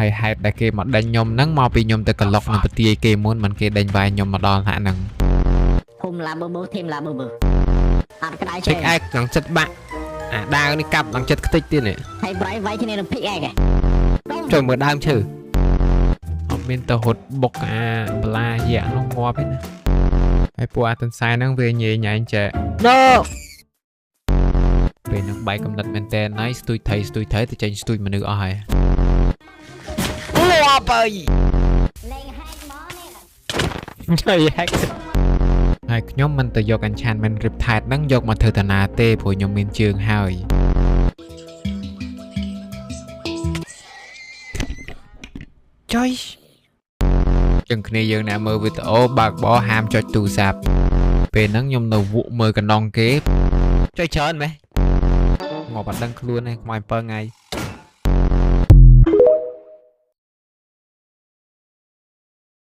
ហើយហេតុដែលគេមកដេញខ្ញុំហ្នឹងមកពីខ្ញុំទៅក្លុកនៅប្រទាយគេមុនមិនគេដេញវាយខ្ញុំមកដល់ថ្នាក់ហ្នឹងភូមិឡាបឺធីមឡាបឺអត់ក្តៅ ជិះឯកចង់ចិត្តបាក់អាដាវនេះកាប់ចង់ចិត្តខ្ទេចទៀតនេះ ហើយប្រៃវាយគ្នានឹងភិកឯង ចូលមើលដើមឈើអត់មានទៅហត់បុកអាបលាយ៉ាក់នោះងាប់ទេណាហើយពួកអាទន្សាយហ្នឹងវាញ៉ៃញ៉ៃចែ ណូ ពេលហ្នឹងបែកកំណត់មែនតើណៃស្ទួយថៃទៅចេញស្ទួយមនុស្សអស់ហើយលាប់អើយ លេងហែកមកនេះ ចៃហែកហើយខ្ញុំមិនទៅយក enchantment riptide ហ្នឹងយកមកធ្វើតាណាទេព្រោះខ្ញុំមានជើងហើយចុយចឹងគ្នាយើងណាមើលវីដេអូបើកបោហាមចុចទូរស័ព្ទពេលហ្នឹងខ្ញុំនៅវក់មើលកណ្ដងគេចុយច្រើនម៉េះងាប់អត់ដឹងខ្លួនទេខ្មោច7ថ្ងៃ